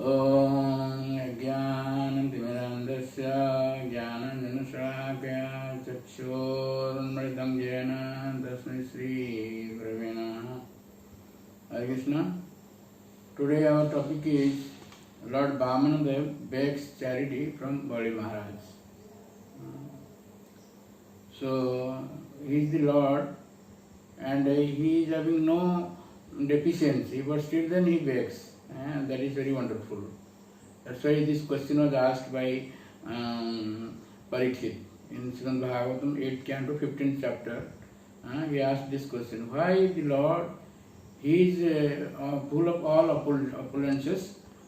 ॐ ज्ञानतिमिरान्धस्य ज्ञानञ्जनशलाकया चक्षुरुन्मिलितं येन तस्मै श्रीगुरवे नमः. Hare Krishna. Today our topic is Lord Vamanadev begs charity from Bali Maharaj. So he is the Lord and he is having no deficiency, but still then he begs. That is very wonderful. That's why this question was asked by Parikshit in Srimad Bhagavatam 8th canto 15th chapter. He asked this question: why the Lord, he is full of all opulences,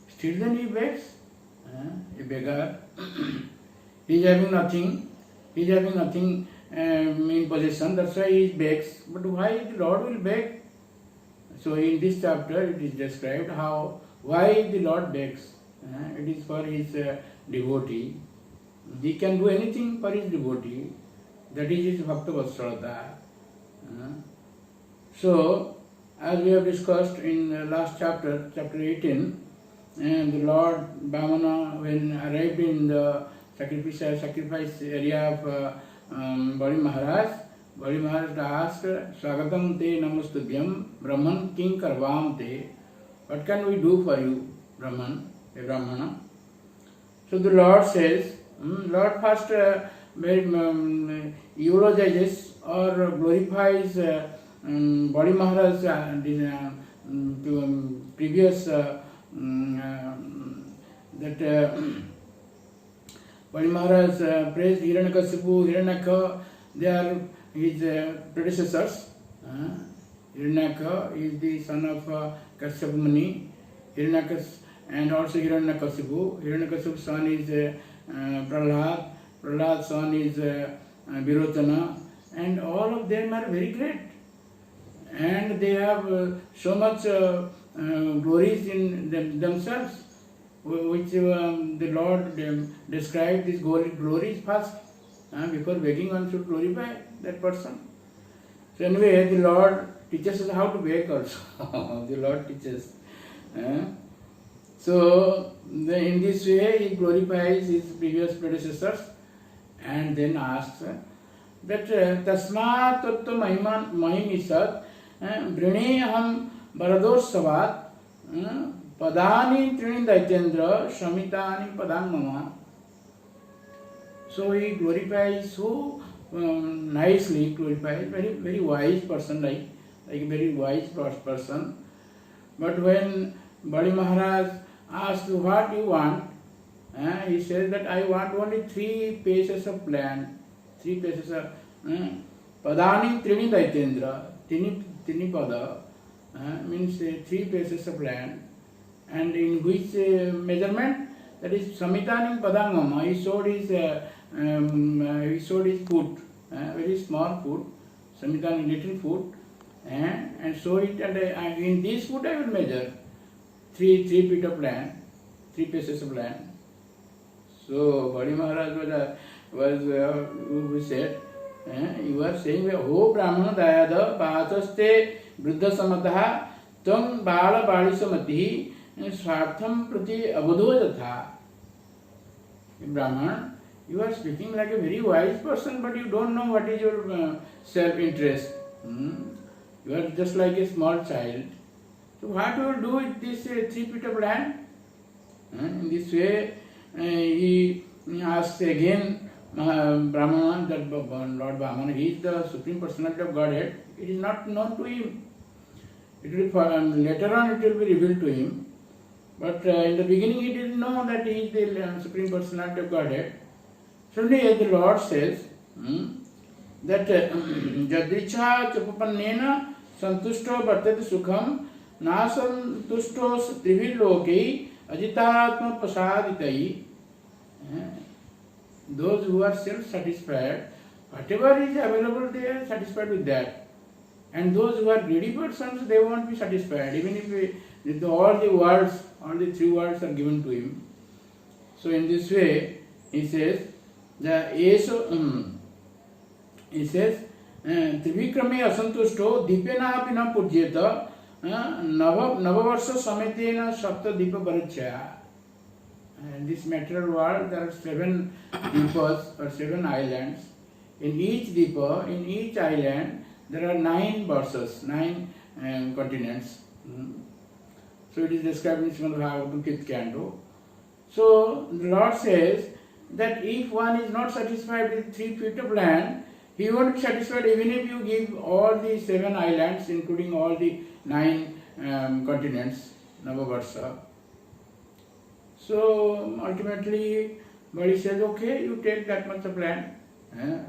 still then he begs? A beggar. He is having nothing. He is having nothing in possession. That's why he begs. But why the Lord will beg? So in this chapter it is described why the Lord begs. It is for his devotee. He can do anything for his devotee. That is his Bhakta Vatsalata. So as we have discussed in the last chapter, chapter 18, and the Lord Vamana, when arrived in the sacrifice area of Bali Maharaj, Bali Maharaj asked, Swagatam te namastubhyam Brahman king karvam te. What can we do for you, Brahman, a Brahmana? So the Lord says, Lord first eulogizes or glorifies Bali Maharaj previous Bali Maharaj praised Hiranyakasipu, Hiranyaka, they are his predecessors. Hiranyaka is the son of Kashyapa Muni, and also Hiranyakasipu. Hiranyakasipu's son is Prahlad, Prahlad's son is Virotana, and all of them are very great. And they have so much glories in themselves, which the Lord described these glories first. Before begging, one should glorify that person. So anyway, the Lord teaches us how to beg also. The Lord teaches. So in this way, he glorifies his previous predecessors and then asks that Tasmat Tattva Mahimisat Vrineham Bharadossavat Padani Trini Daitendra Shamitani Padang Mama. So he glorifies so nicely, very wise person, like a very wise person. But when Bali Maharaj asked what you want, he says that I want only 3 paces of land, 3 paces of Padani Trini Daitendra, Tini Pada, means 3 paces of land, and in which measurement, that is Samitani Padangama, he showed his foot, very small foot, Samitani little foot, and show it, and in this foot I will measure 3 feet of land, 3 paces of land. So Bali Maharaj was said, you are saying, Ho Brahmana Dayada Bhataste Vruddha Samatha Tam Bala Balisamati Swartham Prati Abudojatha. Brahman, you are speaking like a very wise person, but you don't know what is your self-interest. You are just like a small child. So what you will do with this 3 feet of land? In this way, he asks again Brahmana, that Lord Vamana, he is the Supreme Personality of Godhead. It is not known to him. It will later on it will be revealed to him. But in the beginning he didn't know that he is the Supreme Personality of Godhead. So the Lord says that Jadricha Chapapannena Santushto Bhartati Sukham Nasantushto Triviloki Ajitatma Pasaditai. Those who are self-satisfied, whatever is available, they are satisfied with that. And those who are greedy persons, they won't be satisfied, even if all the 3 worlds are given to him. So in this way, he says, Trivikrame asantushto dipena api na pujyeta navavarsa sametena sapta dipa parachaya. In this material world, there are 7 deepas or 7 islands. In each deepa, in each island, there are 9 verses, 9 continents. So it is described in Srimad Bhagavatam 5th canto. So the Lord says that if one is not satisfied with 3 feet of land, he won't be satisfied even if you give all the 7 islands, including all the 9 continents, Navavarsa. So ultimately, Bali says, okay, you take that much of land.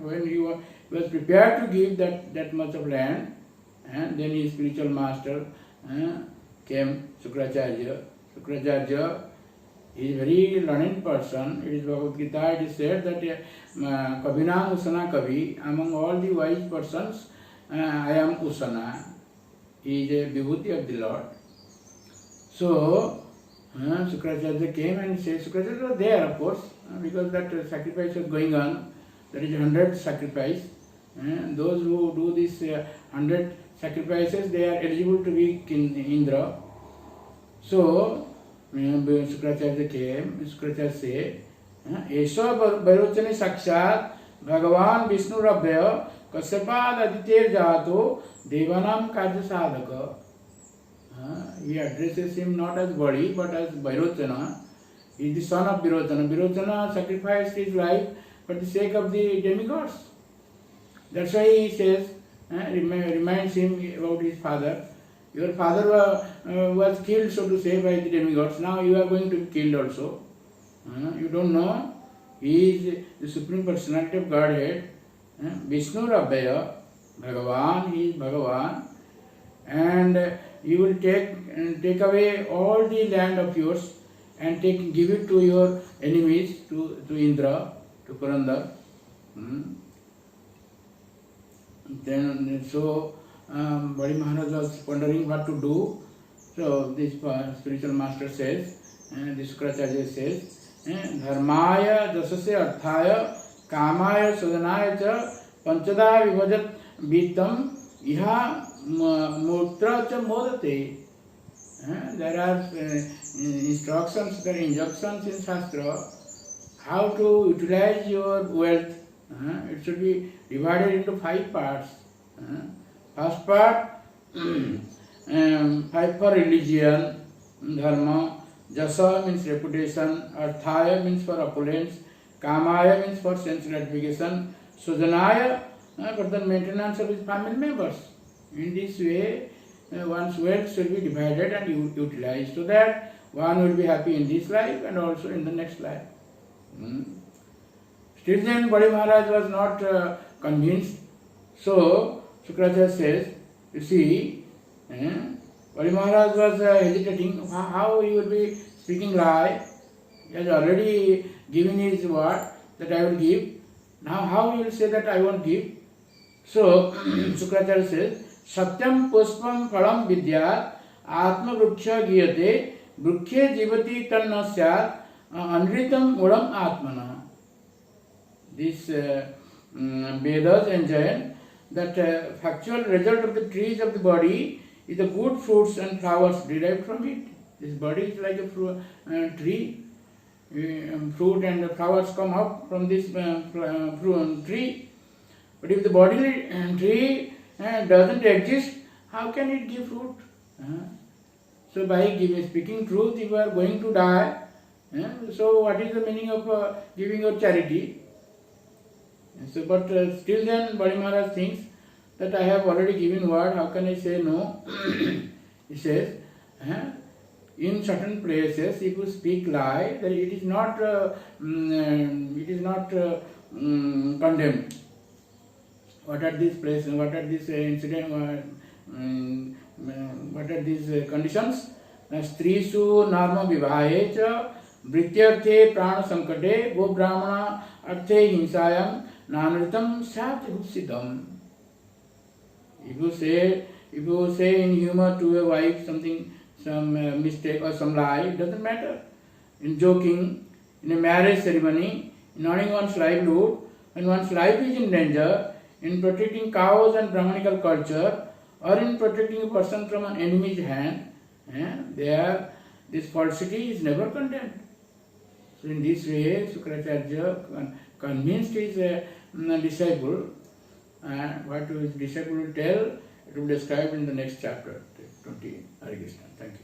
When he was prepared to give that much of land, then his spiritual master came, Sukracharya. Sukracharya is a very learned person. It is Bhagavad Gita, it is said that Kavinam Usana Kavi, among all the wise persons, I am Usana. He is a vibhuti of the Lord. So, Sukracharya came and said, Sukracharya was there, of course, because that sacrifice was going on. There is 100 sacrifice. Those who do this 100 sacrifices, they are eligible to be Indra. So, Sukracharya came, Sukracharya said, Esha Bhairocane Sakshat Bhagavan Vishnu Rabhya Kasyapad Aditer Jato Devanam Karya Sadhaka. He addresses him not as Bali but as Bhairocana. He is the son of Virocana. Virocana sacrificed his life for the sake of the demigods. That's why he says, reminds him about his father. Your father was killed, so to say, by the demigods. Now you are going to be killed also. You don't know. He is the Supreme Personality of Godhead. Vishnu Rabhaya, Bhagavan, he is Bhagavan. And you will take away all the land of yours and give it to your enemies, to Indra, to Purandar. Then so Bali Maharaj was pondering what to do. So this spiritual master says, this Sukracharya says, Dharmaya dasase arthaya kamaya sadhanaya cha panchada vibhajat vitam iha mutra cha modate. There are instructions, there are injunctions in Shastra how to utilize your wealth. It should be divided into 5 parts. First part, 5 for religion, dharma. Jasa means reputation, arthaya means for opulence, kamaya means for sense gratification, sudhanaya for the maintenance of his family members. In this way, one's wealth should be divided and utilized so that one will be happy in this life and also in the next life. Still then, Bali Maharaj was not convinced. So, Sukracharya says, you see, Bali Maharaj was hesitating how he will be speaking lie. He has already given his word that I will give. Now how he will say that I won't give? So Sukracharya says, Satyam Puspam Phalam Vidyat Atma Vruksha Giyate Vrukhe Jivati Tanna Syat Anritam Mulam Atmana. This Vedas enjoin that factual result of the trees of the body is the good fruits and flowers derived from it. This body is like a tree. Fruit and flowers come up from this tree. But if the body tree doesn't exist, how can it give fruit? So by speaking truth, you are going to die. So what is the meaning of giving your charity? So, but still then Bali Maharaj thinks that I have already given word, how can I say no? He says, in certain places, if you speak lie, then it is not condemned. What are these places? What are these incidents? What are these conditions? Strisu narma vivahe cha vrityarthe prana sankate go brahmana arthe hinsayam nanritam sat gupsitam. If you say in humor to a wife some mistake or some lie, it doesn't matter. In joking, in a marriage ceremony, in earning one's livelihood, when one's life is in danger, in protecting cows and Brahmanical culture, or in protecting a person from an enemy's hand, this falsity is never condemned. So in this way, Shukracharya convinced his disciple, and what his disciple will tell, it will be described in the next chapter, 20. Hare Krishna. Thank you.